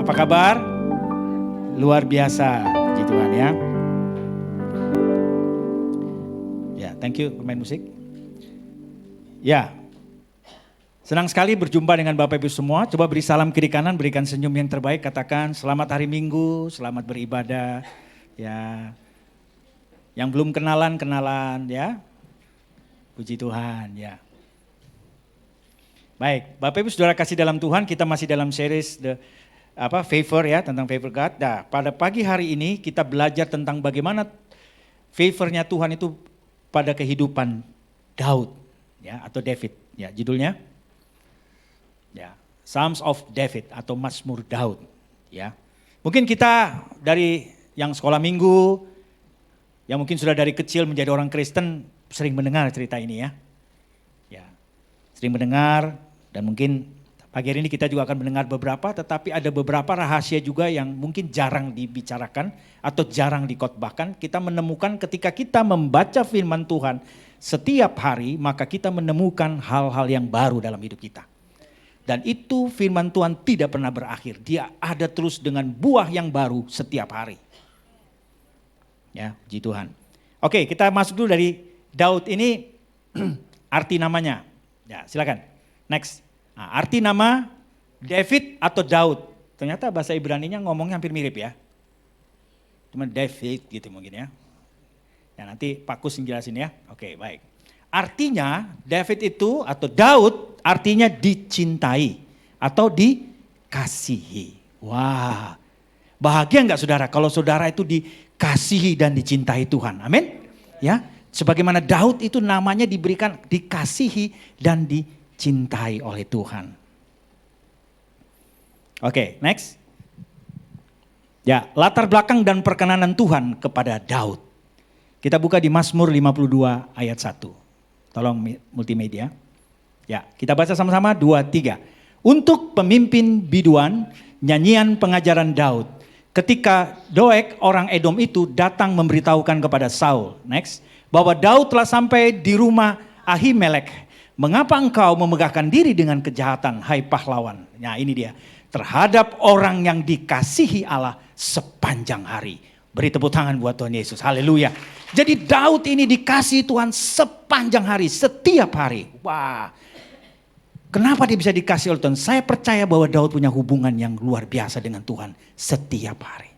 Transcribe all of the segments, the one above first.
Apa kabar? Luar biasa, puji Tuhan ya. Ya, thank you pemain musik. Ya, senang sekali berjumpa dengan Bapak Ibu semua. Coba beri salam kiri kanan, berikan senyum yang terbaik. Katakan selamat hari Minggu, selamat beribadah. Ya, yang belum kenalan ya. Puji Tuhan ya. Baik, Bapak Ibu Saudara kasih dalam Tuhan, kita masih dalam series favor ya, tentang favor God. Nah, pada pagi hari ini kita belajar tentang bagaimana favornya Tuhan itu pada kehidupan Daud ya, atau David ya, judulnya ya, Psalms of David atau Mazmur Daud ya. Mungkin kita dari yang sekolah minggu, yang mungkin sudah dari kecil menjadi orang Kristen sering mendengar cerita ini ya. Ya, sering mendengar dan mungkin pagi hari ini kita juga akan mendengar beberapa, tetapi ada beberapa rahasia juga yang mungkin jarang dibicarakan atau jarang dikotbahkan. Kita menemukan ketika kita membaca firman Tuhan setiap hari, maka kita menemukan hal-hal yang baru dalam hidup kita. Dan itu firman Tuhan tidak pernah berakhir. Dia ada terus dengan buah yang baru setiap hari. Ya, puji Tuhan. Oke, kita masuk dulu dari Daud ini arti namanya. Ya, silakan. Next. Nah, arti nama David atau Daud. Ternyata bahasa Ibraninya ngomongnya hampir mirip ya. Cuma David gitu mungkin ya. Ya nanti Pak Kus yang jelasin ya. Oke, baik. Artinya David itu atau Daud artinya dicintai atau dikasihi. Wah, bahagia enggak saudara kalau saudara itu dikasihi dan dicintai Tuhan. Amin. Ya, sebagaimana Daud itu namanya diberikan dikasihi dan dicintai oleh Tuhan. Oke, next. Ya, latar belakang dan perkenanan Tuhan kepada Daud. Kita buka di Mazmur 52 ayat 1. Tolong multimedia. Ya, kita baca sama-sama 2, 3. Untuk pemimpin biduan, nyanyian pengajaran Daud. Ketika Doeg orang Edom itu datang memberitahukan kepada Saul, next, bahwa Daud telah sampai di rumah Ahimelek. Mengapa engkau memegahkan diri dengan kejahatan, hai pahlawan? Nah ini dia, terhadap orang yang dikasihi Allah sepanjang hari. Beri tepuk tangan buat Tuhan Yesus, haleluya. Jadi Daud ini dikasihi Tuhan sepanjang hari, setiap hari. Wah, kenapa dia bisa dikasihi oleh Tuhan? Saya percaya bahwa Daud punya hubungan yang luar biasa dengan Tuhan setiap hari.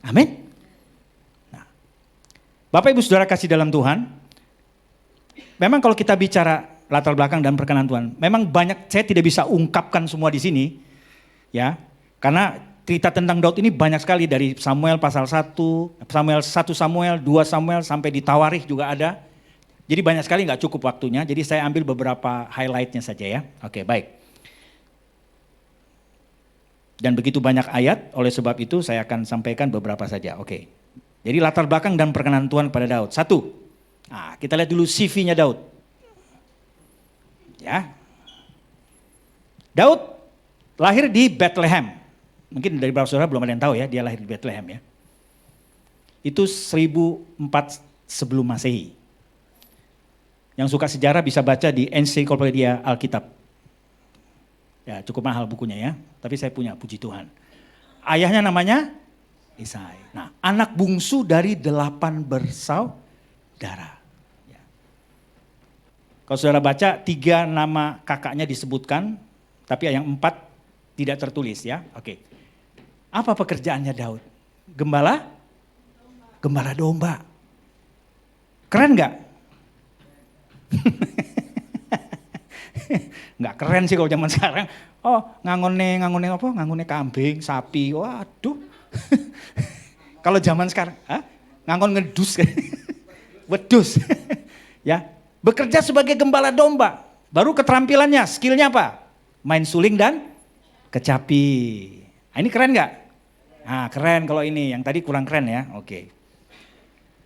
Amin. Nah, Bapak Ibu Saudara kasih dalam Tuhan, memang kalau kita bicara latar belakang dan perkenanan Tuhan, memang banyak, saya tidak bisa ungkapkan semua di sini, ya, karena cerita tentang Daud ini banyak sekali dari Samuel pasal 1, Samuel 1 Samuel, 2 Samuel sampai di Tawarikh juga ada. Jadi banyak sekali nggak cukup waktunya, jadi saya ambil beberapa highlightnya saja ya. Oke, baik. Dan begitu banyak ayat, oleh sebab itu saya akan sampaikan beberapa saja. Oke. Jadi latar belakang dan perkenanan Tuhan pada Daud. 1. Nah, kita lihat dulu CV-nya Daud. Ya, Daud lahir di Bethlehem. Mungkin dari beberapa saudara belum ada yang tahu ya, dia lahir di Bethlehem ya. Itu 1004 sebelum Masehi. Yang suka sejarah bisa baca di Ensiklopedia Alkitab. Ya, cukup mahal bukunya ya, tapi saya punya, puji Tuhan. Ayahnya namanya Isai. Nah, anak bungsu dari 8 bersaudara. Kalau saudara baca 3 nama kakaknya disebutkan, tapi yang 4 tidak tertulis ya. Oke. Apa pekerjaannya Daud? Gembala? Gembala domba. Keren nggak? Nggak keren sih kalau zaman sekarang. Oh, ngangone apa? Ngangone kambing, sapi. Waduh. Kalau zaman sekarang, ngangon ngedus. Wedus. Ya. Bekerja sebagai gembala domba. Baru keterampilannya, skillnya apa? Main suling dan kecapi. Nah, ini keren nggak? Nah keren kalau ini, yang tadi kurang keren ya. Oke.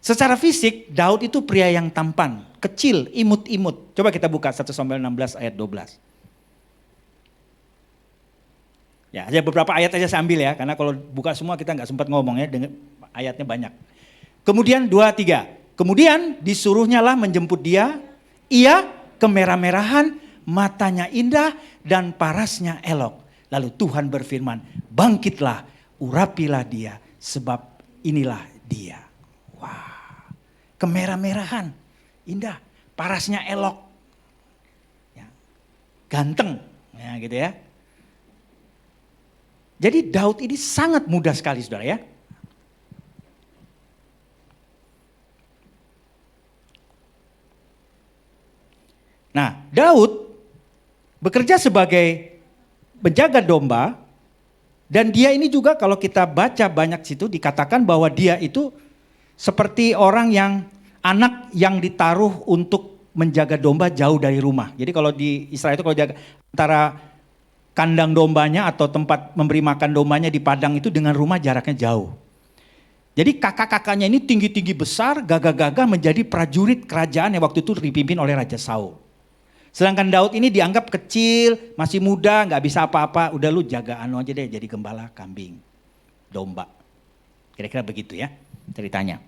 Secara fisik Daud itu pria yang tampan, kecil, imut-imut. Coba kita buka 1 Samuel 16 ayat 12. Ya, ada beberapa ayat aja saya ambil ya, karena kalau buka semua kita nggak sempat ngomong ya, dengan ayatnya banyak. Kemudian 2, 3. Kemudian disuruhnya lah menjemput dia, ia kemerah-merahan, matanya indah dan parasnya elok. Lalu Tuhan berfirman, bangkitlah, urapilah dia, sebab inilah dia. Wah, kemerah-merahan, indah, parasnya elok, ya, ganteng, ya, gitu ya. Jadi Daud ini sangat mudah sekali saudara ya. Nah, Daud bekerja sebagai penjaga domba, dan dia ini juga kalau kita baca banyak situ dikatakan bahwa dia itu seperti orang yang anak yang ditaruh untuk menjaga domba jauh dari rumah. Jadi kalau di Israel itu kalau jaga antara kandang dombanya atau tempat memberi makan dombanya di padang itu dengan rumah jaraknya jauh. Jadi kakak-kakaknya ini tinggi-tinggi besar, gagah-gagah menjadi prajurit kerajaan yang waktu itu dipimpin oleh Raja Saul. Sedangkan Daud ini dianggap kecil, masih muda, gak bisa apa-apa. Udah lu jaga aja deh, jadi gembala kambing, domba. Kira-kira begitu ya ceritanya.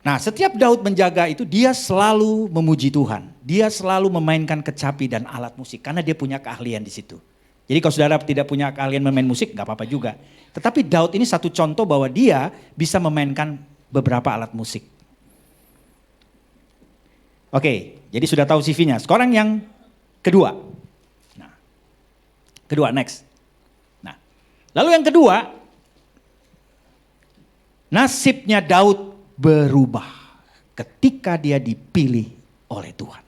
Nah, setiap Daud menjaga itu dia selalu memuji Tuhan. Dia selalu memainkan kecapi dan alat musik karena dia punya keahlian di situ. Jadi kalau saudara tidak punya keahlian memain musik gak apa-apa juga. Tetapi Daud ini satu contoh bahwa dia bisa memainkan beberapa alat musik. Oke, jadi sudah tahu CV-nya. Sekarang yang kedua. Nah, kedua next. Nah, lalu yang kedua, nasibnya Daud berubah ketika dia dipilih oleh Tuhan.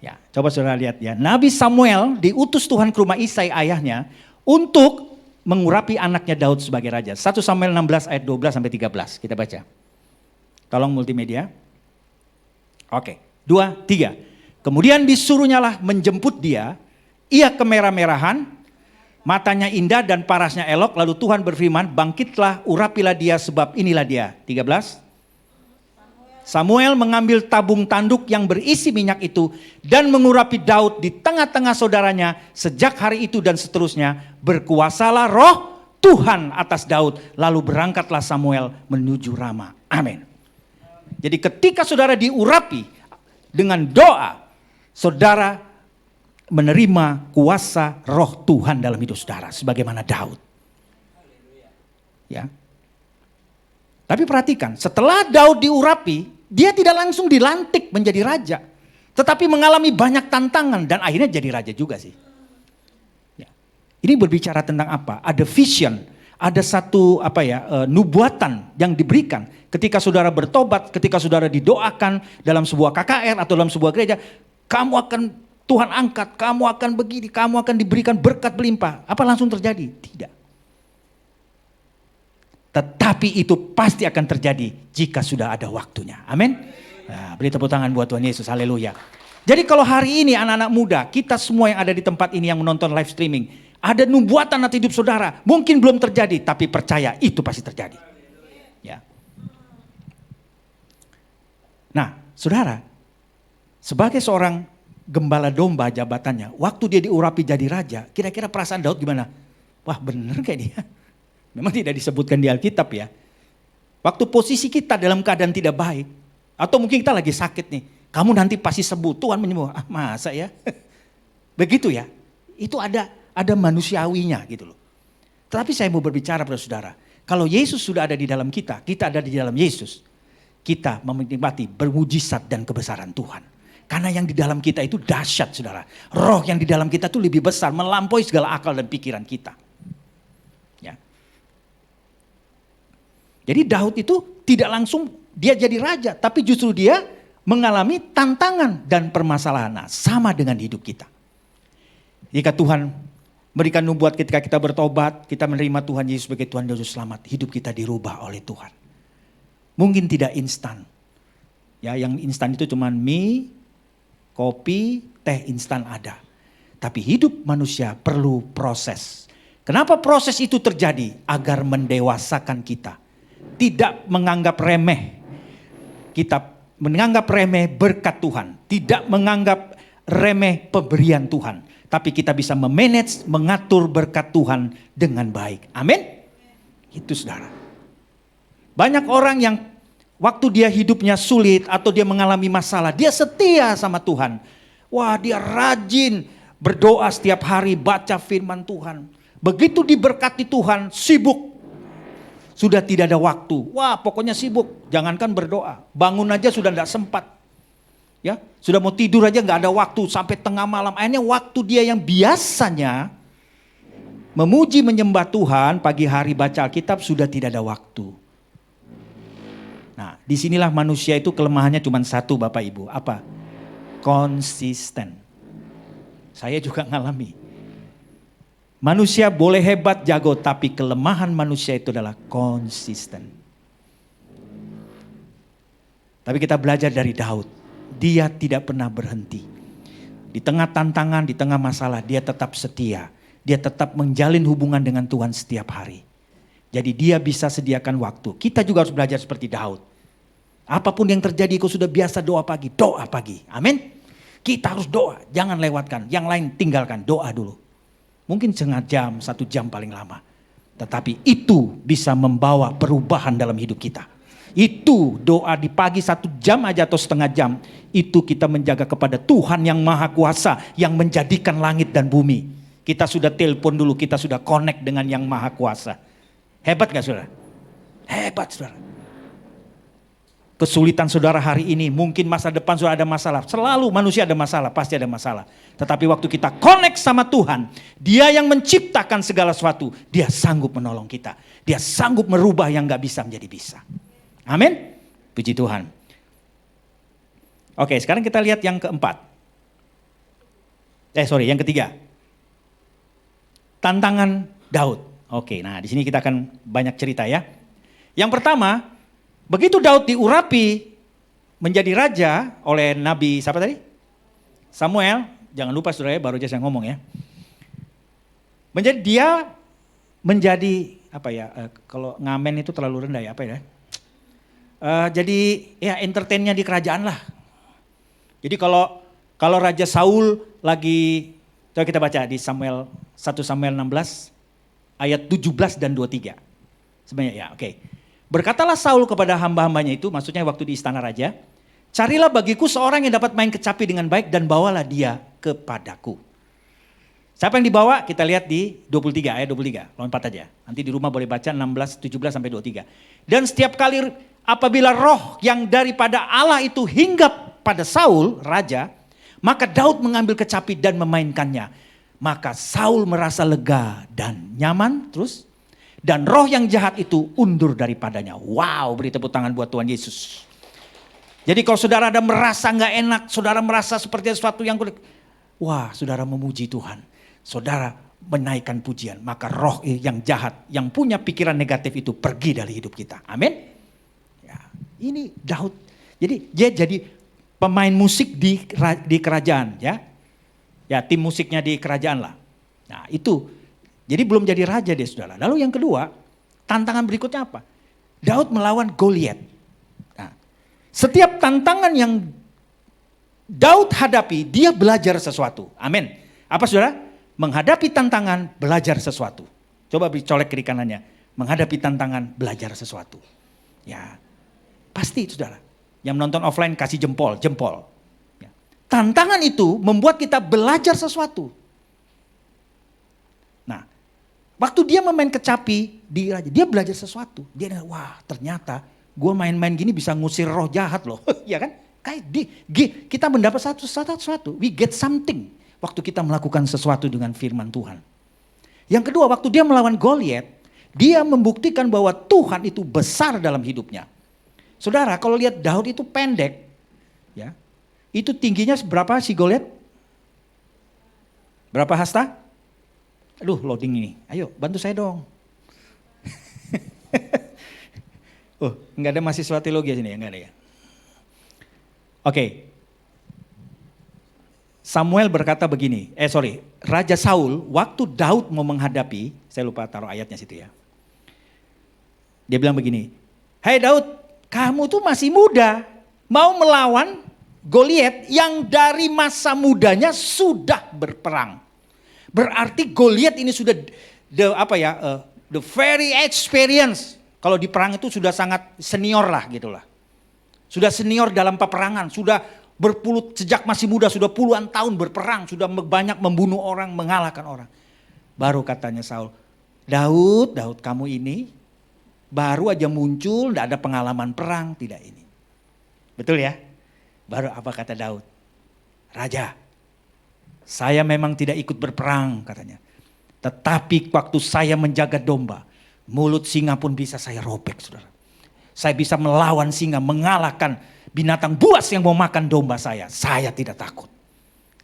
Ya, coba saudara lihat ya. Nabi Samuel diutus Tuhan ke rumah Isai ayahnya untuk mengurapi anaknya Daud sebagai raja. 1 Samuel 16 ayat 12 sampai 13. Kita baca. Tolong multimedia. Oke, 2, 3. Kemudian disuruhnyalah menjemput dia, ia kemerah-merahan, matanya indah dan parasnya elok, lalu Tuhan berfirman, bangkitlah, urapilah dia sebab inilah dia. 13. Samuel mengambil tabung tanduk yang berisi minyak itu dan mengurapi Daud di tengah-tengah saudaranya. Sejak hari itu dan seterusnya berkuasalah roh Tuhan atas Daud. Lalu berangkatlah Samuel menuju Rama. Amin. Jadi ketika saudara diurapi dengan doa, saudara menerima kuasa roh Tuhan dalam hidup saudara. Sebagaimana Daud. Ya. Tapi perhatikan, setelah Daud diurapi, dia tidak langsung dilantik menjadi raja. Tetapi mengalami banyak tantangan dan akhirnya jadi raja juga sih. Ya. Ini berbicara tentang apa? Ada vision, ada satu nubuatan yang diberikan. Ketika saudara bertobat, ketika saudara didoakan dalam sebuah KKR atau dalam sebuah gereja, kamu akan Tuhan angkat, kamu akan begini, kamu akan diberikan berkat berlimpah. Apa langsung terjadi? Tidak. Tetapi itu pasti akan terjadi jika sudah ada waktunya. Amin. Nah, beri tepuk tangan buat Tuhan Yesus. Haleluya. Jadi kalau hari ini anak-anak muda, kita semua yang ada di tempat ini yang menonton live streaming, ada nubuatan atas hidup saudara. Mungkin belum terjadi, tapi percaya itu pasti terjadi. Ya. Nah, saudara, sebagai seorang gembala domba jabatannya, waktu dia diurapi jadi raja, kira-kira perasaan Daud gimana? Wah, bener kayak dia. Memang tidak disebutkan di Alkitab ya. Waktu posisi kita dalam keadaan tidak baik, atau mungkin kita lagi sakit nih, kamu nanti pasti sembuh, Tuhan menyembuh. Ah, masa ya? Begitu ya. Itu ada manusiawinya gitu loh. Tetapi saya mau berbicara pada saudara, kalau Yesus sudah ada di dalam kita ada di dalam Yesus, kita menikmati bermujizat dan kebesaran Tuhan. Karena yang di dalam kita itu dahsyat saudara. Roh yang di dalam kita itu lebih besar, melampaui segala akal dan pikiran kita. Ya. Jadi Daud itu tidak langsung dia jadi raja, tapi justru dia mengalami tantangan dan permasalahan. Nah, sama dengan hidup kita. Jika Tuhan berikan nubuat ketika kita bertobat, kita menerima Tuhan Yesus sebagai Tuhan dan Juru Selamat, hidup kita dirubah oleh Tuhan. Mungkin tidak instan. Ya, yang instan itu cuma mie, kopi, teh instan ada. Tapi hidup manusia perlu proses. Kenapa proses itu terjadi? Agar mendewasakan kita. Tidak menganggap remeh. Kita menganggap remeh berkat Tuhan. Tidak menganggap remeh pemberian Tuhan. Tapi kita bisa memanage, mengatur berkat Tuhan dengan baik. Amin. Itu saudara. Banyak orang yang waktu dia hidupnya sulit atau dia mengalami masalah, dia setia sama Tuhan. Wah, dia rajin Berdoa setiap hari, baca firman Tuhan. Begitu diberkati Tuhan, sibuk. Sudah tidak ada waktu. Wah, pokoknya sibuk. Jangankan berdoa. Bangun aja sudah tidak sempat. Ya, sudah mau tidur aja nggak ada waktu sampai tengah malam. Akhirnya waktu dia yang biasanya memuji menyembah Tuhan, pagi hari baca Alkitab, sudah tidak ada waktu. Nah, disinilah manusia itu kelemahannya cuma satu, Bapak Ibu. Apa? Konsisten. Saya juga ngalami. Manusia boleh hebat, jago, tapi kelemahan manusia itu adalah konsisten. Tapi kita belajar dari Daud. Dia tidak pernah berhenti. Di tengah tantangan, di tengah masalah, dia tetap setia. Dia tetap menjalin hubungan dengan Tuhan setiap hari. Jadi dia bisa sediakan waktu. Kita juga harus belajar seperti Daud. Apapun yang terjadi, kau sudah biasa doa pagi. Doa pagi. Amin. Kita harus doa. Jangan lewatkan. Yang lain tinggalkan. Doa dulu. Mungkin setengah jam, 1 jam paling lama. Tetapi itu bisa membawa perubahan dalam hidup kita. Itu doa di pagi 1 jam aja atau setengah jam. Itu kita menjaga kepada Tuhan yang Maha Kuasa. Yang menjadikan langit dan bumi. Kita sudah telepon dulu. Kita sudah connect dengan yang Maha Kuasa. Hebat gak saudara? Hebat saudara. Kesulitan saudara hari ini, mungkin masa depan sudah ada masalah. Selalu manusia ada masalah, pasti ada masalah. Tetapi waktu kita connect sama Tuhan, Dia yang menciptakan segala sesuatu, Dia sanggup menolong kita. Dia sanggup merubah yang gak bisa menjadi bisa. Amin. Puji Tuhan. Oke, sekarang kita lihat yang keempat. Yang ketiga. Tantangan Daud. Oke, nah di sini kita akan banyak cerita ya. Yang pertama, begitu Daud diurapi menjadi raja oleh Nabi siapa tadi? Samuel. Jangan lupa saudara ya, baru aja saya ngomong ya. Dia menjadi apa ya? Kalau ngamen itu terlalu rendah ya, apa ya? Jadi ya entertainnya di kerajaan lah. Jadi kalau Raja Saul lagi, coba kita baca di 1 Samuel 16 ayat 17 dan 23. Sebenarnya ya, oke. Berkatalah Saul kepada hamba-hambanya itu, maksudnya waktu di istana raja, carilah bagiku seorang yang dapat main kecapi dengan baik dan bawalah dia kepadaku. Siapa yang dibawa? Kita lihat di 23, ayat 23. Lompat aja. Nanti di rumah boleh baca 16, 17 sampai 23. Dan setiap kali apabila roh yang daripada Allah itu hinggap pada Saul, raja, maka Daud mengambil kecapi dan memainkannya. Maka Saul merasa lega dan nyaman, terus dan roh yang jahat itu undur daripadanya. Wow, beri tepuk tangan buat Tuhan Yesus. Jadi kalau saudara ada merasa nggak enak, saudara merasa seperti sesuatu yang wah, saudara memuji Tuhan, saudara menaikkan pujian, maka roh yang jahat, yang punya pikiran negatif itu pergi dari hidup kita. Amin. Ya, ini Daud. Jadi dia jadi pemain musik di kerajaan, ya. Ya, tim musiknya di kerajaan lah. Nah, itu. Jadi belum jadi raja deh saudara. Lalu yang kedua, tantangan berikutnya apa? Daud melawan Goliat. Nah, setiap tantangan yang Daud hadapi, dia belajar sesuatu. Amin. Apa saudara? Menghadapi tantangan, belajar sesuatu. Coba colek kiri kanannya. Menghadapi tantangan, belajar sesuatu. Ya, pasti saudara. Yang menonton offline kasih jempol. Ya. Tantangan itu membuat kita belajar sesuatu. Nah, waktu dia memain kecapi, dia belajar sesuatu. Dia wah ternyata gue main-main gini bisa ngusir roh jahat loh. Ya kan? Kita mendapat sesuatu. We get something. Waktu kita melakukan sesuatu dengan firman Tuhan. Yang kedua, waktu dia melawan Goliat, dia membuktikan bahwa Tuhan itu besar dalam hidupnya. Saudara, kalau lihat Daud itu pendek, ya, itu tingginya berapa si Goliat? Berapa hasta? Aduh, loading ini. Ayo, bantu saya dong. Nggak ada mahasiswa teologi sini ya, nggak ada ya. Oke. Samuel berkata begini, Raja Saul waktu Daud mau menghadapi, saya lupa taruh ayatnya situ ya. Dia bilang begini, "Hai Daud, kamu tuh masih muda, mau melawan Goliat yang dari masa mudanya sudah berperang." Berarti Goliat ini sudah the very experience. Kalau di perang itu sudah sangat senior lah gitulah. Sudah senior dalam peperangan, sudah Sejak masih muda sudah puluhan tahun berperang, sudah banyak membunuh orang, mengalahkan orang. Baru katanya Saul, Daud kamu ini baru aja muncul, tidak ada pengalaman perang, tidak ini. Betul ya? Baru apa kata Daud? Raja, saya memang tidak ikut berperang katanya. Tetapi waktu saya menjaga domba, mulut singa pun bisa saya robek, saudara. Saya bisa melawan singa, mengalahkan binatang buas yang mau makan domba saya. Saya tidak takut.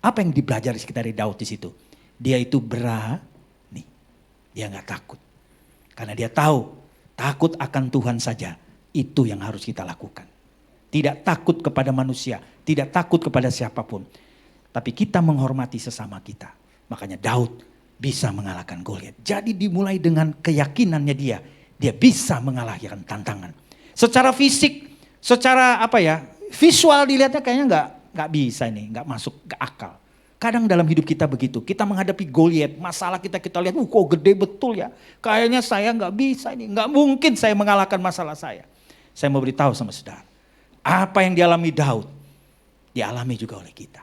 Apa yang dipelajari dari Daud di situ? Dia itu berani. Dia nggak takut. Karena dia tahu takut akan Tuhan saja. Itu yang harus kita lakukan. Tidak takut kepada manusia. Tidak takut kepada siapapun. Tapi kita menghormati sesama kita. Makanya Daud bisa mengalahkan Goliat. Jadi dimulai dengan keyakinannya dia. Dia bisa mengalahkan tantangan. Secara fisik, secara visual dilihatnya kayaknya nggak bisa ini. Nggak masuk ke akal. Kadang dalam hidup kita begitu. Kita menghadapi Goliat. Masalah kita lihat, kok gede betul ya. Kayaknya saya nggak bisa ini. Nggak mungkin saya mengalahkan masalah saya. Saya mau beritahu sama saudara. Apa yang dialami Daud, dialami juga oleh kita.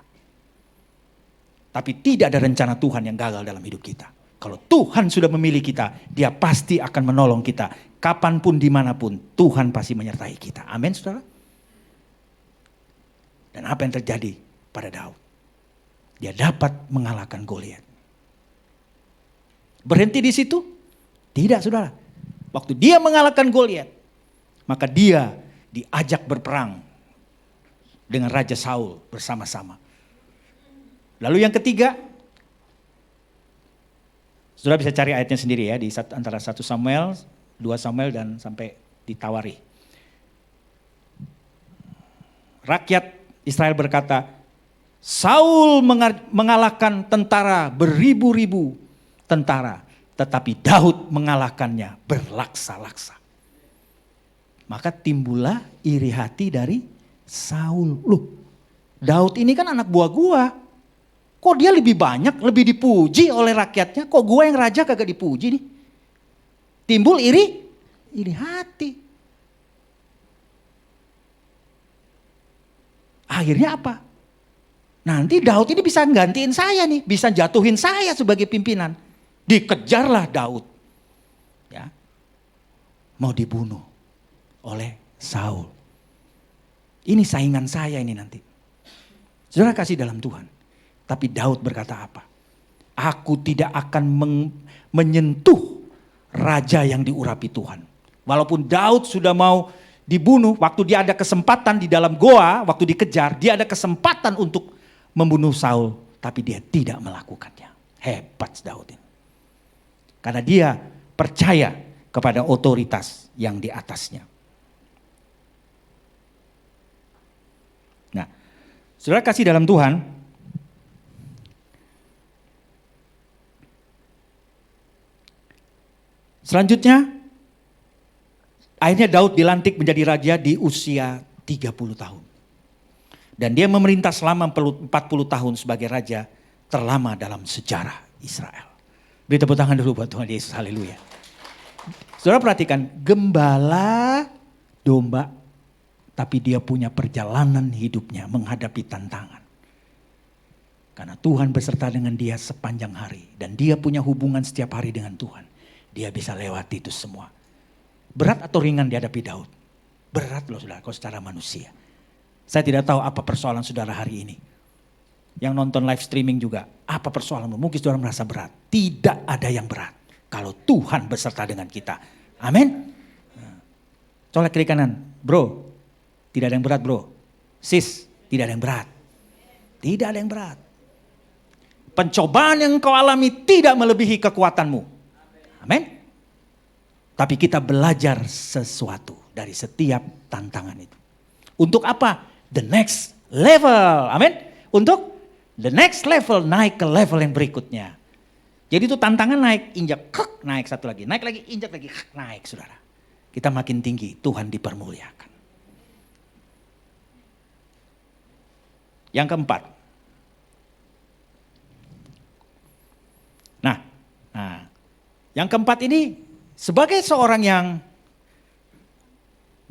Tapi tidak ada rencana Tuhan yang gagal dalam hidup kita. Kalau Tuhan sudah memilih kita, dia pasti akan menolong kita. Kapanpun, dimanapun, Tuhan pasti menyertai kita. Amin, saudara. Dan apa yang terjadi pada Daud? Dia dapat mengalahkan Goliat. Berhenti di situ? Tidak, saudara. Waktu dia mengalahkan Goliat, maka dia diajak berperang dengan Raja Saul bersama-sama. Lalu yang ketiga, saudara bisa cari ayatnya sendiri ya, di antara 1 Samuel, 2 Samuel dan sampai ditawari. Rakyat Israel berkata, Saul mengalahkan tentara beribu-ribu tentara, tetapi Daud mengalahkannya berlaksa-laksa. Maka timbullah iri hati dari Saul. Loh, Daud ini kan anak buah gua. Kok dia lebih banyak, lebih dipuji oleh rakyatnya. Kok gua yang raja kagak dipuji nih. Timbul iri hati. Akhirnya apa? Nanti Daud ini bisa gantiin saya nih. Bisa jatuhin saya sebagai pimpinan. Dikejarlah Daud. Ya, mau dibunuh oleh Saul. Ini saingan saya ini nanti. Saudara kasih dalam Tuhan. Tapi Daud berkata apa? Aku tidak akan menyentuh raja yang diurapi Tuhan. Walaupun Daud sudah mau dibunuh, waktu dia ada kesempatan di dalam goa, waktu dikejar, dia ada kesempatan untuk membunuh Saul. Tapi dia tidak melakukannya. Hebat Daud ini. Karena dia percaya kepada otoritas yang di atasnya. Nah, saudara kasih dalam Tuhan. Selanjutnya, akhirnya Daud dilantik menjadi raja di usia 30 tahun. Dan dia memerintah selama 40 tahun sebagai raja terlama dalam sejarah Israel. Beri tepuk tangan dulu buat Tuhan Yesus, haleluya. Saudara perhatikan, gembala domba, tapi dia punya perjalanan hidupnya menghadapi tantangan. Karena Tuhan beserta dengan dia sepanjang hari. Dan dia punya hubungan setiap hari dengan Tuhan. Dia bisa lewati itu semua. Berat atau ringan dihadapi Daud? Berat loh saudara, kalau secara manusia. Saya tidak tahu apa persoalan saudara hari ini. Yang nonton live streaming juga, apa persoalanmu? Mungkin saudara merasa berat. Tidak ada yang berat. Kalau Tuhan beserta dengan kita. Amin. Colek kiri kanan. Bro, tidak ada yang berat bro. Sis, tidak ada yang berat. Tidak ada yang berat. Pencobaan yang kau alami tidak melebihi kekuatanmu. Amin. Tapi kita belajar sesuatu dari setiap tantangan itu. Untuk apa? The next level. Amin. Untuk the next level, naik ke level yang berikutnya. Jadi itu tantangan naik, injak, naik satu lagi. Naik lagi, injak lagi, naik saudara. Kita makin tinggi, Tuhan dipermuliakan. Yang keempat. Nah. Yang keempat ini, sebagai seorang yang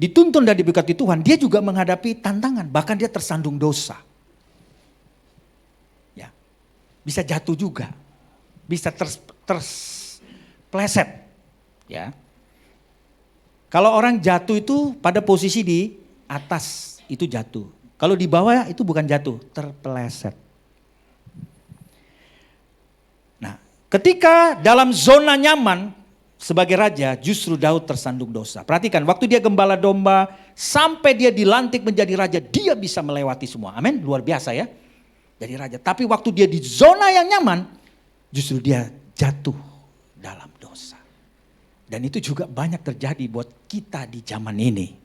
dituntun dan diberkati Tuhan, dia juga menghadapi tantangan. Bahkan dia tersandung dosa. bisa jatuh juga. Bisa terpleset. Ya. Kalau orang jatuh itu pada posisi di atas itu jatuh. Kalau di bawah itu bukan jatuh, terpeleset. Nah, ketika dalam zona nyaman sebagai raja, justru Daud tersandung dosa. Perhatikan, waktu dia gembala domba, sampai dia dilantik menjadi raja, dia bisa melewati semua. Amin, luar biasa ya. Jadi raja. Tapi waktu dia di zona yang nyaman, justru dia jatuh dalam dosa. Dan itu juga banyak terjadi buat kita di zaman ini.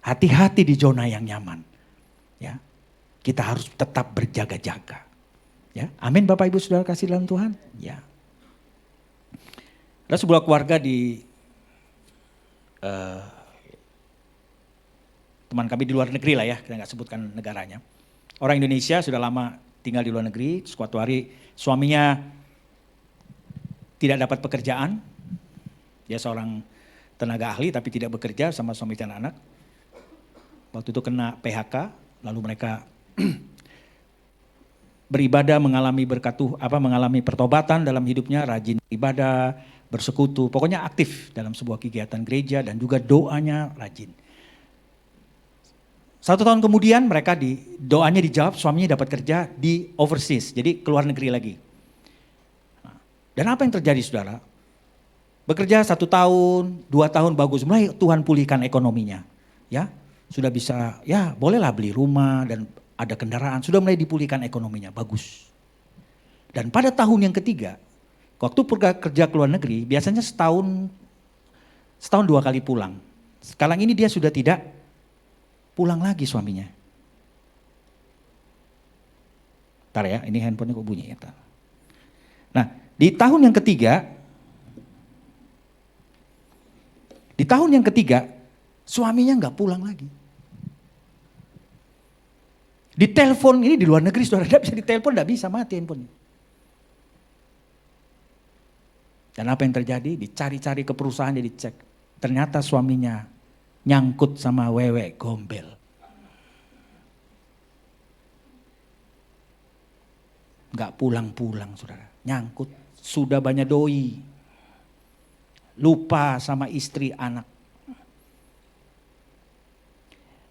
Hati-hati di zona yang nyaman. Ya, kita harus tetap berjaga-jaga. Ya, amin Bapak Ibu Saudara kasih dalam Tuhan. Ya. Ada sebuah keluarga di teman kami di luar negeri lah ya, kita nggak sebutkan negaranya. Orang Indonesia sudah lama tinggal di luar negeri. Suatu hari suaminya tidak dapat pekerjaan. Dia seorang tenaga ahli tapi tidak bekerja sama suami dan anak. Waktu itu kena PHK, lalu mereka beribadah, mengalami mengalami pertobatan dalam hidupnya, rajin ibadah, bersekutu, pokoknya aktif dalam sebuah kegiatan gereja dan juga doanya rajin. 1 tahun kemudian doanya dijawab, suaminya dapat kerja di overseas, jadi keluar negeri lagi. Dan apa yang terjadi saudara? Bekerja 1 tahun, 2 tahun bagus, mulai Tuhan pulihkan ekonominya. Ya, sudah bisa, ya bolehlah beli rumah dan ada kendaraan, sudah mulai dipulihkan ekonominya, bagus. Dan pada tahun yang ketiga, waktu kerja ke luar negeri, biasanya setahun 2 kali pulang. Sekarang ini dia sudah tidak pulang lagi suaminya. Ntar ya, ini handphonenya kok bunyi ya. Nah, di tahun yang ketiga, suaminya nggak pulang lagi. Ditelepon, ini di luar negeri saudara, tidak bisa ditelepon, tidak bisa, mati handphonenya. Dan apa yang terjadi? Dicari-cari ke perusahaan, dia dicek. Ternyata suaminya nyangkut sama wewe gombel. Nggak pulang-pulang saudara, nyangkut. Sudah banyak doi. Lupa sama istri anak.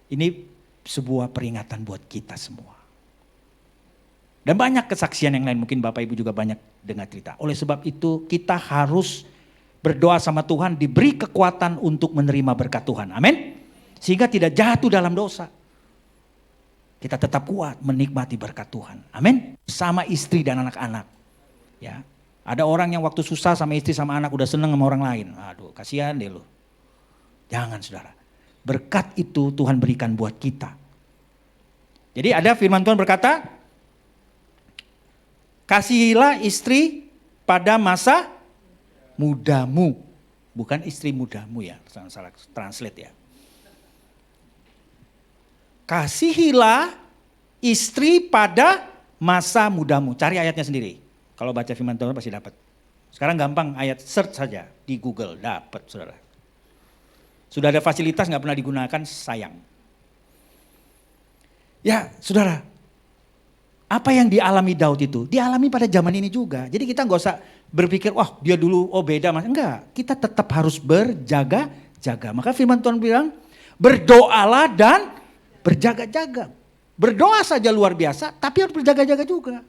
Ini sebuah peringatan buat kita semua. Dan banyak kesaksian yang lain, mungkin Bapak Ibu juga banyak dengar cerita. Oleh sebab itu kita harus berdoa sama Tuhan, diberi kekuatan untuk menerima berkat Tuhan. Amin. Sehingga tidak jatuh dalam dosa. Kita tetap kuat menikmati berkat Tuhan. Amin. Sama istri dan anak-anak. Ya. Ada orang yang waktu susah sama istri sama anak udah seneng sama orang lain. Aduh, kasihan deh lu. Jangan saudara. Berkat itu Tuhan berikan buat kita. Jadi ada firman Tuhan berkata, kasihilah istri pada masa mudamu. Bukan istri mudamu ya, salah translate ya. Kasihilah istri pada masa mudamu. Cari ayatnya sendiri. Kalau baca firman Tuhan pasti dapat. Sekarang gampang, ayat search saja di Google, dapat saudara. Sudah ada fasilitas nggak pernah digunakan, sayang. Ya saudara, apa yang dialami Daud itu, dialami pada zaman ini juga. Jadi kita nggak usah berpikir, wah dia dulu, oh beda mas. Enggak, kita tetap harus berjaga-jaga. Maka firman Tuhan bilang, berdoalah dan berjaga-jaga. Berdoa saja luar biasa, tapi harus berjaga-jaga juga.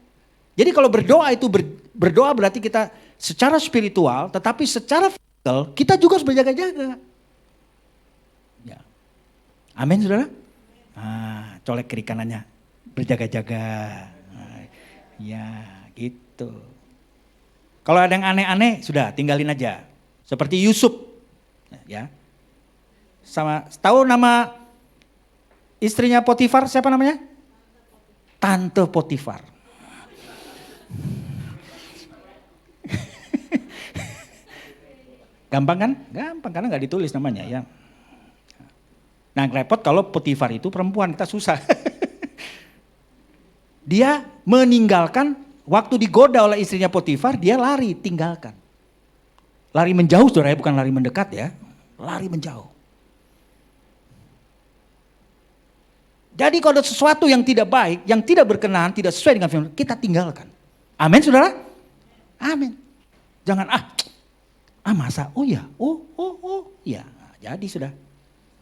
Jadi kalau berdoa itu berdoa berarti kita secara spiritual, tetapi secara fisikal kita juga harus berjaga-jaga. Ya. Amin saudara? Nah, colek kiri kanannya, berjaga-jaga. Nah, ya gitu. Kalau ada yang aneh-aneh sudah tinggalin aja. Seperti Yusuf. Ya. Tahu nama istrinya Potifar siapa namanya? Tante Potifar. Gampang kan? Gampang karena nggak ditulis namanya ya. Nah repot kalau Potifar itu perempuan, kita susah. Dia meninggalkan, waktu digoda oleh istrinya Potifar, dia lari, tinggalkan. Lari menjauh saudara, bukan lari mendekat ya. Lari menjauh. Jadi kalau ada sesuatu yang tidak baik, yang tidak berkenan, tidak sesuai dengan firman, kita tinggalkan. Amin saudara? Amin. Jangan masa, oh ya, ya, jadi sudah.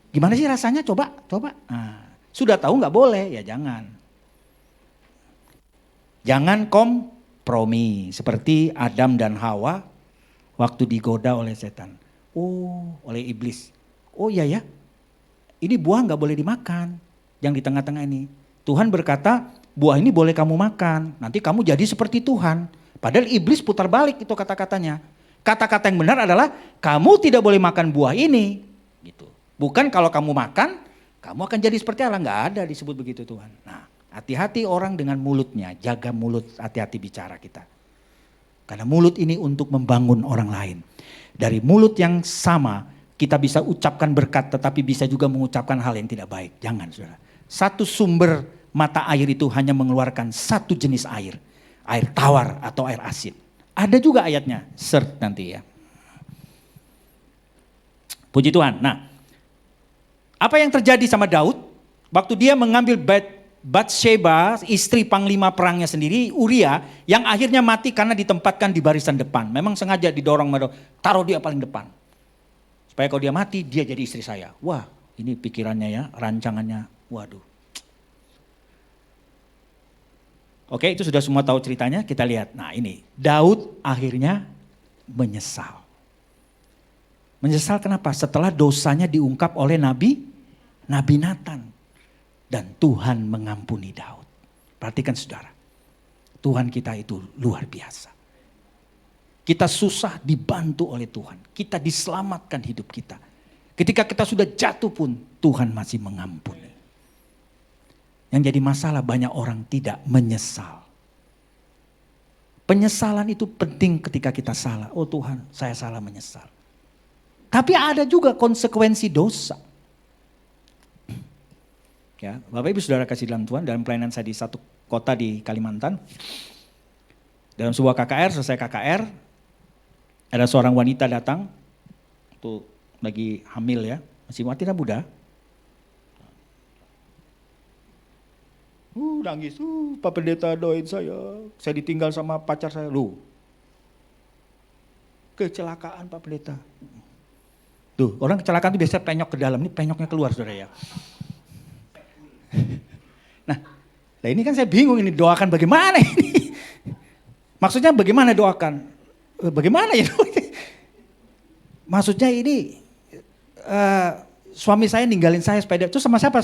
Gimana sih rasanya? Coba. Sudah tahu nggak boleh, ya jangan. Jangan kompromi seperti Adam dan Hawa waktu digoda oleh setan. Oleh iblis. Oh iya ya, ini buah nggak boleh dimakan. Yang di tengah-tengah ini. Tuhan berkata, buah ini boleh kamu makan. Nanti kamu jadi seperti Tuhan. Padahal iblis putar balik itu kata-katanya. Kata-kata yang benar adalah, kamu tidak boleh makan buah ini. Gitu. Bukan kalau kamu makan, kamu akan jadi seperti Allah. Nggak ada disebut begitu Tuhan. Nah, hati-hati orang dengan mulutnya. Jaga mulut, hati-hati bicara kita. Karena mulut ini untuk membangun orang lain. Dari mulut yang sama, kita bisa ucapkan berkat, tetapi bisa juga mengucapkan hal yang tidak baik. Jangan saudara. Satu sumber mata air itu hanya mengeluarkan satu jenis air. Air tawar atau air asin. Ada juga ayatnya, search nanti ya. Puji Tuhan. Nah, apa yang terjadi sama Daud? Waktu dia mengambil Batsheba, istri panglima perangnya sendiri, Uria, yang akhirnya mati karena ditempatkan di barisan depan. Memang sengaja didorong, taruh dia paling depan. Supaya kalau dia mati, dia jadi istri saya. Wah, ini pikirannya ya, rancangannya, waduh. Oke, itu sudah semua tahu ceritanya, kita lihat. Nah ini, Daud akhirnya menyesal. Menyesal kenapa? Setelah dosanya diungkap oleh Nabi Nathan. Dan Tuhan mengampuni Daud. Perhatikan saudara, Tuhan kita itu luar biasa. Kita susah dibantu oleh Tuhan. Kita diselamatkan hidup kita. Ketika kita sudah jatuh pun, Tuhan masih mengampuni. Yang jadi masalah banyak orang tidak menyesal. Penyesalan itu penting ketika kita salah. Oh Tuhan, saya salah, menyesal. Tapi ada juga konsekuensi dosa. Ya, Bapak Ibu Saudara kasih dalam Tuhan, dalam pelayanan saya di satu kota di Kalimantan. Dalam sebuah KKR, selesai KKR, ada seorang wanita datang. Itu lagi hamil ya, masih tidak muda. Nangis, Pak Pendeta doain saya ditinggal sama pacar saya. Kecelakaan Pak Pendeta. Tuh, orang kecelakaan itu biasanya penyok ke dalam, ini penyoknya keluar saudara ya. Nah ini kan saya bingung ini, doakan bagaimana ini? Maksudnya bagaimana doakan? Bagaimana ya? Maksudnya ini suami saya ninggalin saya sepeda, itu sama siapa?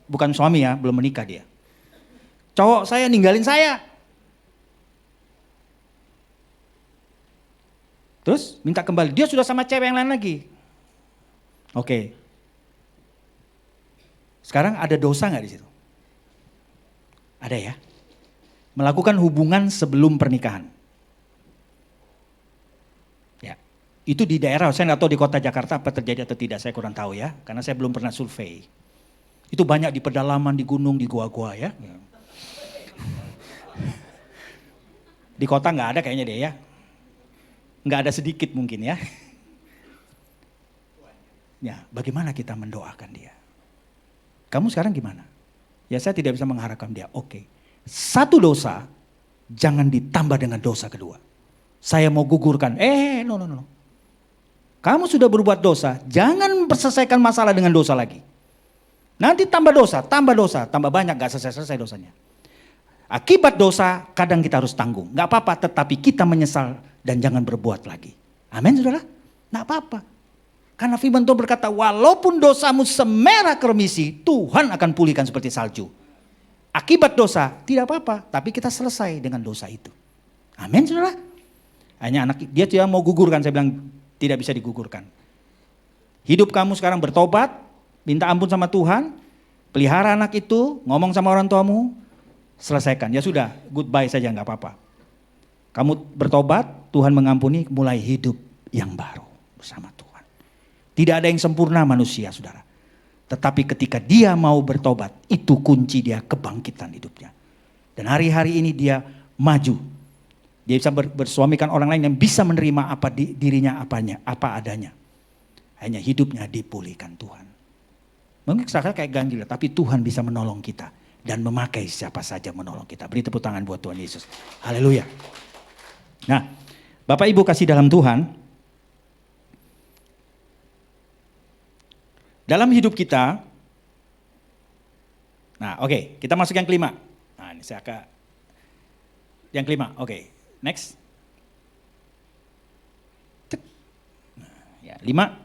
Bukan suami ya, belum menikah dia. Cowok saya ninggalin saya. Terus minta kembali. Dia sudah sama cewek yang lain lagi. Oke. Sekarang ada dosa nggak di situ? Ada ya. Melakukan hubungan sebelum pernikahan. Ya. Itu di daerah, saya nggak tahu di kota Jakarta apa terjadi atau tidak, saya kurang tahu ya. Karena saya belum pernah survei. Itu banyak di pedalaman, di gunung, di gua-gua ya. Di kota nggak ada kayaknya deh ya. Nggak ada sedikit mungkin ya. Ya, bagaimana kita mendoakan dia? Kamu sekarang gimana? Ya saya tidak bisa mengharapkan dia. Oke. Satu dosa, jangan ditambah dengan dosa kedua. Saya mau gugurkan. No. Kamu sudah berbuat dosa, jangan selesaikan masalah dengan dosa lagi. Nanti tambah dosa, tambah banyak, gak selesai dosanya. Akibat dosa kadang kita harus tanggung. Gak apa-apa, tetapi kita menyesal dan jangan berbuat lagi. Amin saudara? Gak apa-apa. Karena firman Tuhan berkata, walaupun dosamu semerah kermisi, Tuhan akan pulihkan seperti salju. Akibat dosa, tidak apa-apa, tapi kita selesai dengan dosa itu. Amin saudara? Hanya anak dia tidak mau gugurkan, saya bilang tidak bisa digugurkan. Hidup kamu sekarang bertobat, minta ampun sama Tuhan, pelihara anak itu, ngomong sama orang tuamu, selesaikan. Ya sudah, goodbye saja, nggak apa-apa. Kamu bertobat, Tuhan mengampuni, mulai hidup yang baru bersama Tuhan. Tidak ada yang sempurna manusia, saudara. Tetapi ketika dia mau bertobat, itu kunci dia kebangkitan hidupnya. Dan hari-hari ini dia maju. Dia bisa bersuamikan orang lain yang bisa menerima apa dirinya apa adanya. Hanya hidupnya dipulihkan Tuhan. Mungkin seakan kayak ganjil, tapi Tuhan bisa menolong kita. Dan memakai siapa saja menolong kita. Beri tepuk tangan buat Tuhan Yesus. Haleluya. Nah, Bapak Ibu kasih dalam Tuhan. Dalam hidup kita. Nah oke, kita masuk yang kelima. Nah ini saya akan. Yang kelima, oke. Next. Nah, ya, 5.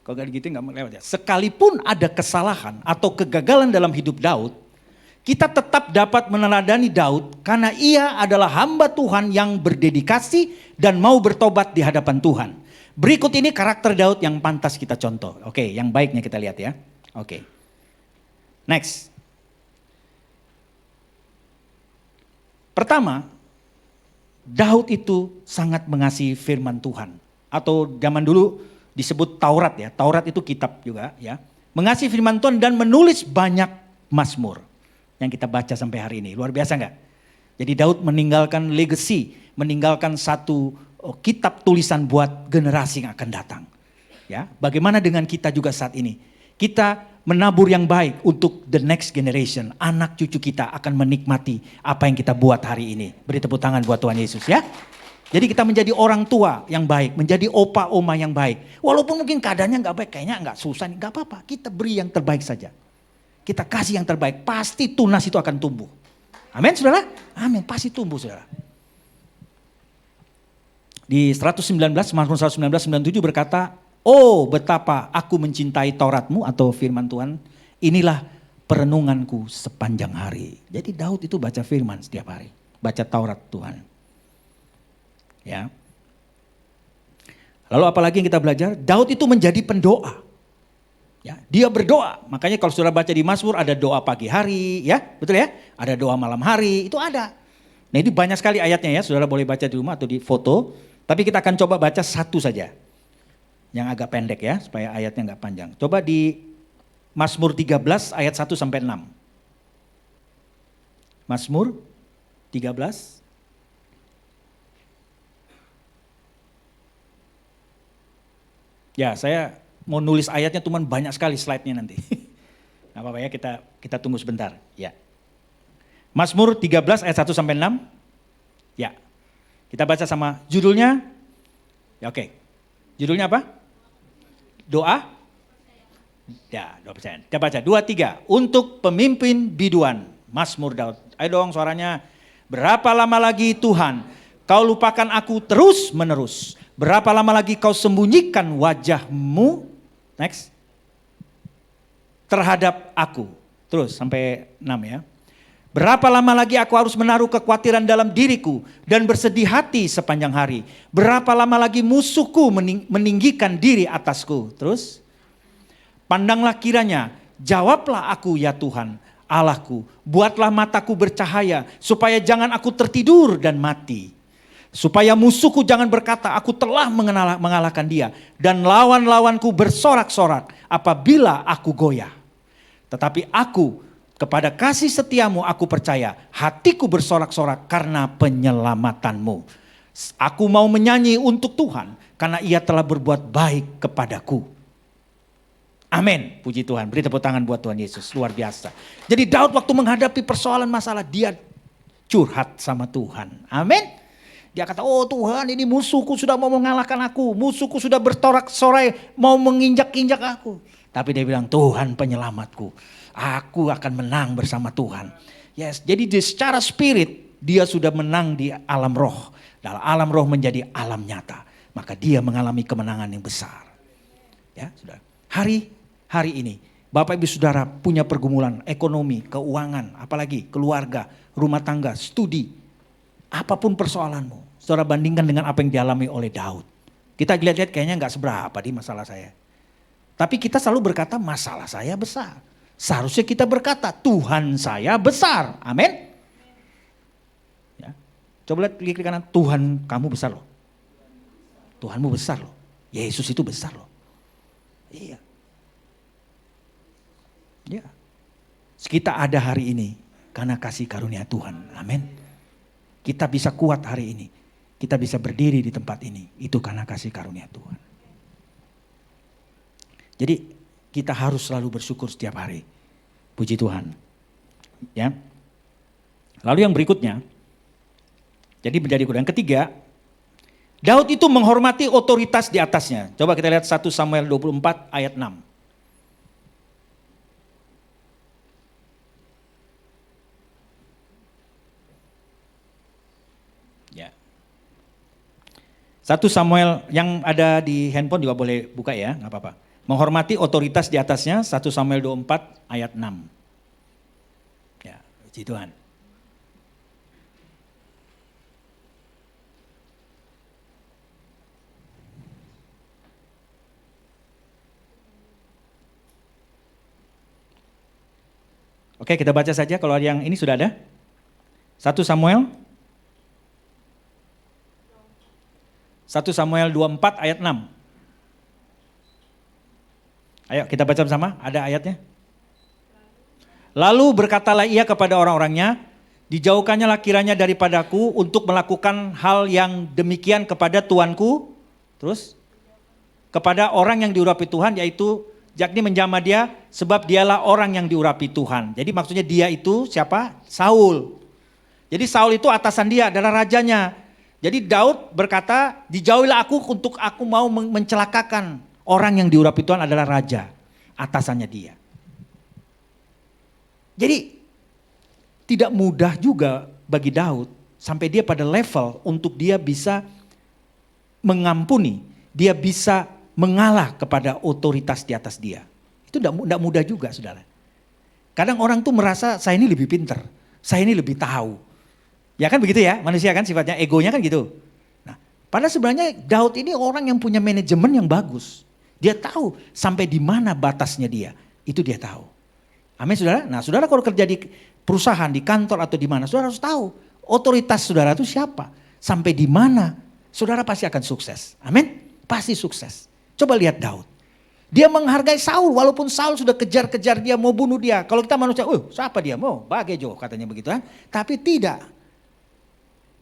Kalau gak gitu gak melewat ya. Sekalipun ada kesalahan atau kegagalan dalam hidup Daud, kita tetap dapat meneladani Daud karena ia adalah hamba Tuhan yang berdedikasi dan mau bertobat di hadapan Tuhan. Berikut ini karakter Daud yang pantas kita contoh. Oke, yang baiknya kita lihat ya. Oke. Next. Pertama, Daud itu sangat mengasihi firman Tuhan. Atau zaman dulu disebut Taurat ya. Taurat itu kitab juga ya. Mengasihi firman Tuhan dan menulis banyak mazmur yang kita baca sampai hari ini. Luar biasa enggak? Jadi Daud meninggalkan legacy, meninggalkan satu kitab tulisan buat generasi yang akan datang. Ya, bagaimana dengan kita juga saat ini? Kita menabur yang baik untuk the next generation. Anak cucu kita akan menikmati apa yang kita buat hari ini. Beri tepuk tangan buat Tuhan Yesus ya. Jadi kita menjadi orang tua yang baik, menjadi opa oma yang baik. Walaupun mungkin keadaannya nggak baik, kayaknya nggak susah, nggak apa-apa. Kita beri yang terbaik saja. Kita kasih yang terbaik, pasti tunas itu akan tumbuh. Amin saudara? Amin, pasti tumbuh saudara. Di 119, Mazmur 119, 97 berkata, oh betapa aku mencintai Tauratmu atau firman Tuhan, inilah perenunganku sepanjang hari. Jadi Daud itu baca firman setiap hari, baca Taurat Tuhan. Ya. Lalu apalagi yang kita belajar, Daud itu menjadi pendoa. Ya, dia berdoa. Makanya kalau saudara baca di Mazmur ada doa pagi hari, ya, betul ya? Ada doa malam hari, itu ada. Nah, itu banyak sekali ayatnya ya, saudara boleh baca di rumah atau di foto. Tapi kita akan coba baca satu saja. Yang agak pendek ya, supaya ayatnya nggak panjang. Coba di Mazmur 13 ayat 1 sampai 6. Mazmur 13 ya, saya mau nulis ayatnya cuman banyak sekali slide-nya nanti. Gak apa-apa ya, kita tunggu sebentar. Ya. Mazmur 13 ayat 1 sampai 6. Ya. Kita baca sama judulnya. Ya oke. Judulnya apa? Doa? Ya, 2%. Kita baca 2, 3. Untuk pemimpin biduan, Mazmur Daud. Ayo dong suaranya. Berapa lama lagi Tuhan kau lupakan aku terus menerus? Berapa lama lagi kau sembunyikan wajahmu? Next. Terhadap aku. Terus sampai 6 ya. Berapa lama lagi aku harus menaruh kekhawatiran dalam diriku dan bersedih hati sepanjang hari? Berapa lama lagi musuhku meninggikan diri atasku? Terus. Pandanglah kiranya, jawablah aku ya Tuhan, Allahku. Buatlah mataku bercahaya supaya jangan aku tertidur dan mati. Supaya musuhku jangan berkata, aku telah mengalahkan dia. Dan lawan-lawanku bersorak-sorak apabila aku goyah. Tetapi aku, kepada kasih setiamu aku percaya. Hatiku bersorak-sorak karena penyelamatanmu. Aku mau menyanyi untuk Tuhan, karena ia telah berbuat baik kepadaku. Amin, puji Tuhan. Beri tepuk tangan buat Tuhan Yesus, luar biasa. Jadi Daud waktu menghadapi persoalan masalah, dia curhat sama Tuhan. Amin. Dia kata, oh Tuhan ini musuhku sudah mau mengalahkan aku. Musuhku sudah bersorak-sorai mau menginjak-injak aku. Tapi dia bilang, Tuhan penyelamatku. Aku akan menang bersama Tuhan. Yes, jadi secara spirit dia sudah menang di alam roh. Dalam alam roh menjadi alam nyata. Maka dia mengalami kemenangan yang besar. Ya, sudah. Hari ini Bapak Ibu Saudara punya pergumulan ekonomi, keuangan, apalagi keluarga, rumah tangga, studi. Apapun persoalanmu, saudara bandingkan dengan apa yang dialami oleh Daud. Kita lihat-lihat kayaknya nggak seberapa di masalah saya. Tapi kita selalu berkata masalah saya besar. Seharusnya kita berkata Tuhan saya besar. Amin. Ya. Coba lihat klik kanan, Tuhan kamu besar loh. Tuhanmu besar loh. Yesus itu besar loh. Iya. Ya. Kita ada hari ini karena kasih karunia Tuhan. Amin. Kita bisa kuat hari ini. Kita bisa berdiri di tempat ini. Itu karena kasih karunia Tuhan. Jadi kita harus selalu bersyukur setiap hari. Puji Tuhan. Ya. Lalu yang berikutnya, jadi menjadi yang ketiga, Daud itu menghormati otoritas di atasnya. Coba kita lihat 1 Samuel 24 ayat 6. Ya. 1 Samuel yang ada di handphone juga boleh buka ya, nggak apa-apa. Menghormati otoritas di atasnya, 1 Samuel 24 ayat 6. Ya, puji Tuhan. Oke, kita baca saja kalau yang ini sudah ada. 1 Samuel 24 ayat 6. Ayo kita baca bersama, ada ayatnya. Lalu berkatalah ia kepada orang-orangnya, dijauhkannya kiranya daripadaku untuk melakukan hal yang demikian kepada tuanku. Terus, kepada orang yang diurapi Tuhan, yaitu yakni menjamah dia, sebab dialah orang yang diurapi Tuhan. Jadi maksudnya dia itu siapa? Saul. Jadi Saul itu atasan dia, adalah rajanya. Jadi Daud berkata, dijauhilah aku untuk aku mau mencelakakan. Orang yang diurapi Tuhan adalah raja, atasannya dia. Jadi tidak mudah juga bagi Daud sampai dia pada level untuk dia bisa mengampuni, dia bisa mengalah kepada otoritas di atas dia. Itu tidak mudah juga, saudara. Kadang orang tuh merasa saya ini lebih pintar, saya ini lebih tahu. Ya kan begitu ya, manusia kan sifatnya, egonya kan gitu. Nah, padahal sebenarnya Daud ini orang yang punya manajemen yang bagus. Dia tahu sampai di mana batasnya dia, itu dia tahu. Amin saudara. Nah saudara kalau kerja di perusahaan, di kantor atau di mana, saudara harus tahu otoritas saudara itu siapa. Sampai di mana, saudara pasti akan sukses. Amin, pasti sukses. Coba lihat Daud. Dia menghargai Saul, walaupun Saul sudah kejar-kejar dia, mau bunuh dia. Kalau kita manusia, siapa dia? Mau bagejo katanya begitu kan. Tapi tidak.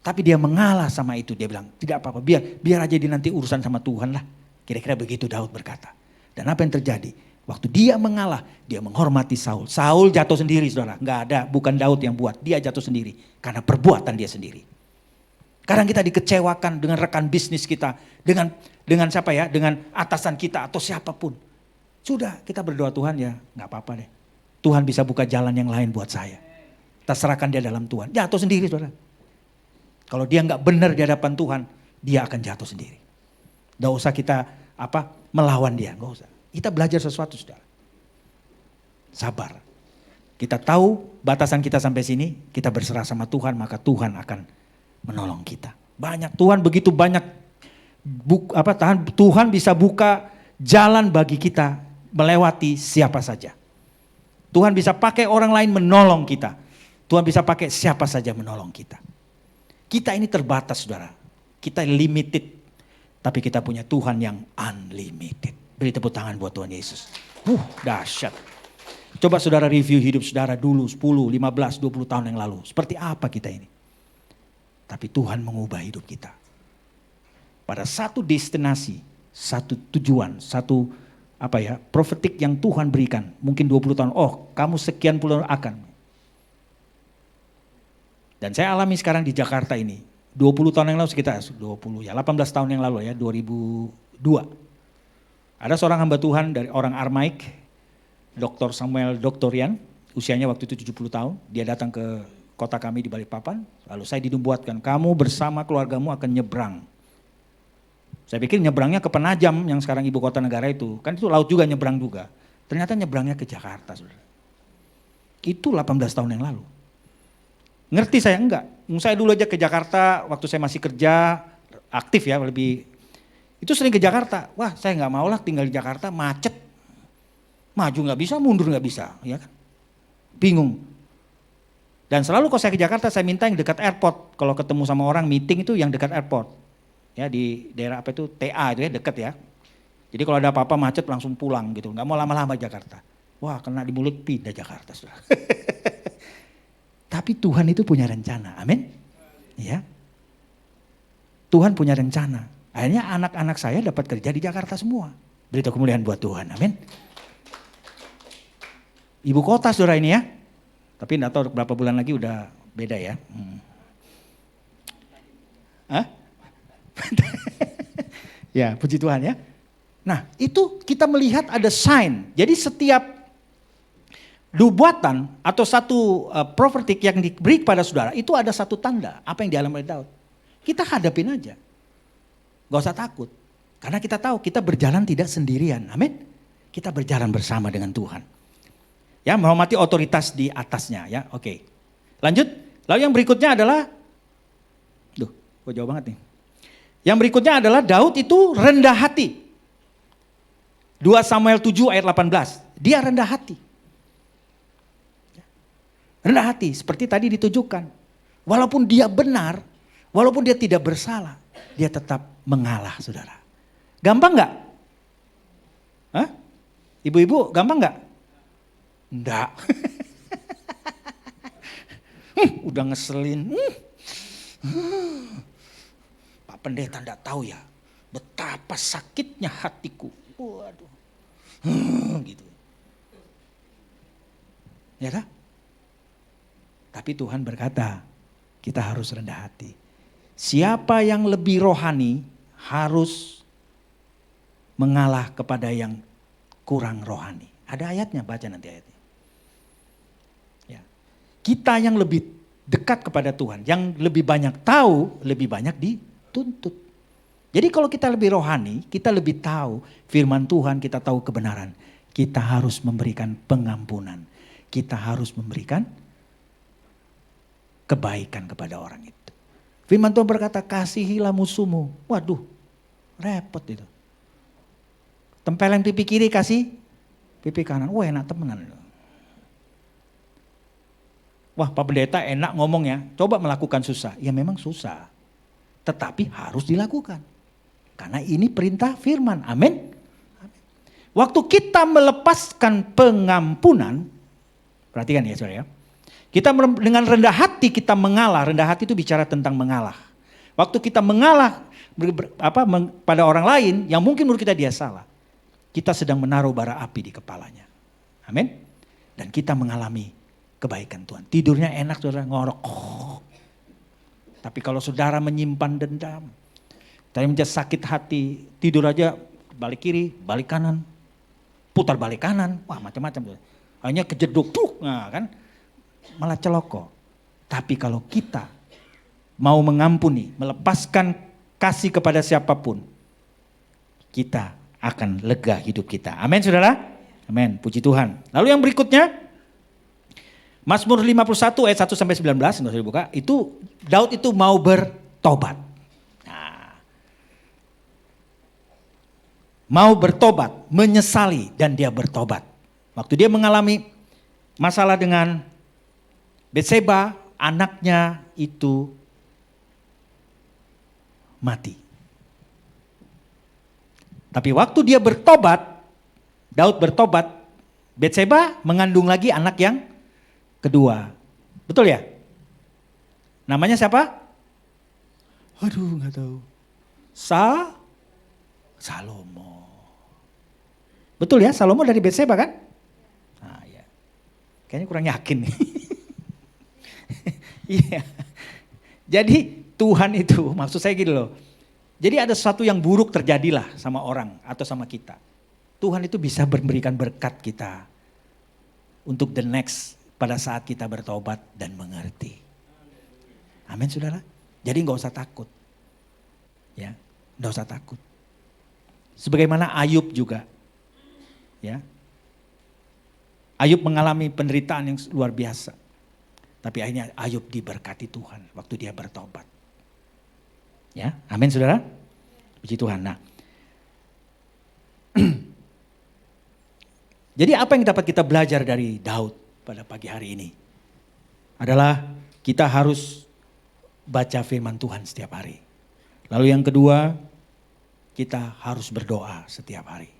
Tapi dia mengalah sama itu, dia bilang tidak apa-apa, biar aja dia nanti urusan sama Tuhan lah. Kira-kira begitu Daud berkata. Dan apa yang terjadi? Waktu dia mengalah, dia menghormati Saul. Saul jatuh sendiri saudara. Enggak ada, bukan Daud yang buat. Dia jatuh sendiri. Karena perbuatan dia sendiri. Kadang kita dikecewakan dengan rekan bisnis kita. Dengan siapa ya? Dengan atasan kita atau siapapun. Sudah kita berdoa Tuhan ya enggak apa-apa deh. Tuhan bisa buka jalan yang lain buat saya. Kita serahkan dia dalam Tuhan. Jatuh sendiri saudara. Kalau dia enggak benar di hadapan Tuhan, dia akan jatuh sendiri. Enggak usah kita melawan dia, enggak usah. Kita belajar sesuatu saudara. Sabar. Kita tahu batasan kita sampai sini, kita berserah sama Tuhan, maka Tuhan akan menolong kita. Tuhan begitu banyak, Tuhan bisa buka jalan bagi kita melewati siapa saja. Tuhan bisa pakai orang lain menolong kita. Tuhan bisa pakai siapa saja menolong kita. Kita ini terbatas saudara. Kita limited. Tapi kita punya Tuhan yang unlimited. Beri tepuk tangan buat Tuhan Yesus. Dahsyat. Coba saudara review hidup saudara dulu 10, 15, 20 tahun yang lalu. Seperti apa kita ini? Tapi Tuhan mengubah hidup kita. Pada satu destinasi, satu tujuan, satu profetik yang Tuhan berikan. Mungkin 20 tahun, kamu sekian puluh akan. Dan saya alami sekarang di Jakarta ini. 20 tahun yang lalu sekitar 18 tahun yang lalu ya, 2002. Ada seorang hamba Tuhan dari orang Armaik, Dr. Samuel Doktorian, usianya waktu itu 70 tahun. Dia datang ke kota kami di Balikpapan, lalu saya dinubuatkan, kamu bersama keluargamu akan nyebrang. Saya pikir nyebrangnya ke Penajam yang sekarang ibu kota negara itu, kan itu laut juga nyebrang juga. Ternyata nyebrangnya ke Jakarta. Saudara. Itu 18 tahun yang lalu. Ngerti saya enggak? Saya dulu aja ke Jakarta waktu saya masih kerja, aktif ya lebih. Itu sering ke Jakarta, wah saya nggak mau lah tinggal di Jakarta, macet. Maju nggak bisa, mundur nggak bisa, ya kan? Bingung. Dan selalu kalau saya ke Jakarta saya minta yang dekat airport. Kalau ketemu sama orang meeting itu yang dekat airport. Ya di daerah TA itu ya dekat ya. Jadi kalau ada apa-apa macet langsung pulang gitu, nggak mau lama-lama Jakarta. Wah kena di mulut pindah Jakarta. Tapi Tuhan itu punya rencana, amin. Ya. Tuhan punya rencana. Akhirnya anak-anak saya dapat kerja di Jakarta semua. Berita kemuliaan buat Tuhan, amin. Ibu kota saudara ini ya. Tapi enggak tahu berapa bulan lagi udah beda ya. Hah? Ya, puji Tuhan ya. Nah, itu kita melihat ada sign. Jadi setiap nubuatan atau satu profetik yang diberi kepada saudara, itu ada satu tanda apa yang dialami oleh Daud. Kita hadapin aja. Gak usah takut. Karena kita tahu kita berjalan tidak sendirian. Amin. Kita berjalan bersama dengan Tuhan. Ya, menghormati otoritas di atasnya ya. Oke. Lanjut. Lalu yang berikutnya adalah kok jauh banget nih. Yang berikutnya adalah Daud itu rendah hati. 2 Samuel 7 ayat 18. Dia rendah hati. Rendah hati seperti tadi ditujukan. Walaupun dia benar, walaupun dia tidak bersalah, dia tetap mengalah, saudara. Gampang nggak? Hah? Ibu-ibu gampang nggak? Enggak. Udah ngeselin. Pak Pendeta enggak tahu ya betapa sakitnya hatiku. Waduh. Gitu. Ya kan? Tapi Tuhan berkata, kita harus rendah hati. Siapa yang lebih rohani harus mengalah kepada yang kurang rohani. Ada ayatnya, baca nanti ayatnya. Ya. Kita yang lebih dekat kepada Tuhan, yang lebih banyak tahu, lebih banyak dituntut. Jadi kalau kita lebih rohani, kita lebih tahu firman Tuhan, kita tahu kebenaran. Kita harus memberikan pengampunan. Kita harus memberikan kebaikan kepada orang itu. Firman Tuhan berkata, kasihilah musuhmu. Waduh, repot itu. Tempelin pipi kiri, kasih pipi kanan. Wah, enak temenan. Wah, Pak Pendeta enak ngomong ya. Coba melakukan susah. Ya memang susah. Tetapi harus dilakukan. Karena ini perintah firman. Amin. Waktu kita melepaskan pengampunan. Perhatikan ya saudara ya. Kita dengan rendah hati kita mengalah. Rendah hati itu bicara tentang mengalah. Waktu kita mengalah pada orang lain yang mungkin menurut kita dia salah. Kita sedang menaruh bara api di kepalanya. Amin. Dan kita mengalami kebaikan Tuhan. Tidurnya enak saudara, ngorok. Tapi kalau saudara menyimpan dendam. Tadi menjadi sakit hati. Tidur aja balik kiri, balik kanan. Putar balik kanan. Wah macam-macam. Hanya kejeduk. Nah kan. Malah celoko. Tapi kalau kita mau mengampuni, melepaskan kasih kepada siapapun, kita akan lega hidup kita. Amin saudara? Amin, puji Tuhan. Lalu yang berikutnya, Mazmur 51 ayat 1 sampai 19, nggak usah dibuka, itu Daud itu mau bertobat. Nah, mau bertobat, menyesali dan dia bertobat. Waktu dia mengalami masalah dengan Betseba, anaknya itu mati. Tapi waktu dia bertobat, Daud bertobat, Betseba mengandung lagi anak yang kedua. Betul ya? Namanya siapa? Aduh gak tahu. Salomo. Betul ya, Salomo dari Betseba kan? Nah, ya. Kayaknya kurang yakin nih. Iya. Jadi Tuhan itu maksud saya gitu loh. Jadi ada sesuatu yang buruk terjadilah sama orang atau sama kita. Tuhan itu bisa memberikan berkat kita untuk the next pada saat kita bertobat dan mengerti. Amin saudara. Jadi gak usah takut. Ya, gak usah takut. Sebagaimana Ayub juga. Ya. Ayub mengalami penderitaan yang luar biasa. Tapi akhirnya Ayub diberkati Tuhan waktu dia bertobat. Ya, amin saudara. Puji Tuhan. Nah, jadi apa yang dapat kita belajar dari Daud pada pagi hari ini? Adalah kita harus baca firman Tuhan setiap hari. Lalu yang kedua, kita harus berdoa setiap hari.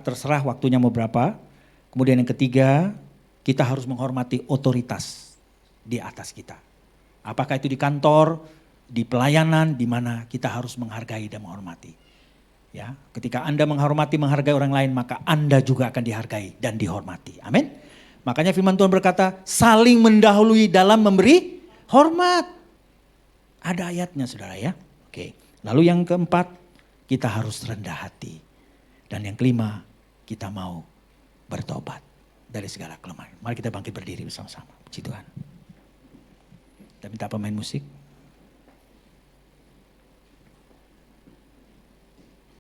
Terserah waktunya mau berapa. Kemudian yang ketiga, kita harus menghormati otoritas di atas kita. Apakah itu di kantor, di pelayanan, di mana kita harus menghargai dan menghormati. Ya, ketika Anda menghormati, menghargai orang lain, maka Anda juga akan dihargai dan dihormati. Amin. Makanya firman Tuhan berkata, saling mendahului dalam memberi hormat. Ada ayatnya saudara ya. Oke. Lalu yang keempat, kita harus rendah hati. Dan yang kelima, kita mau bertobat dari segala kelemahan. Mari kita bangkit berdiri bersama-sama. Puji Tuhan. Kita minta pemain musik.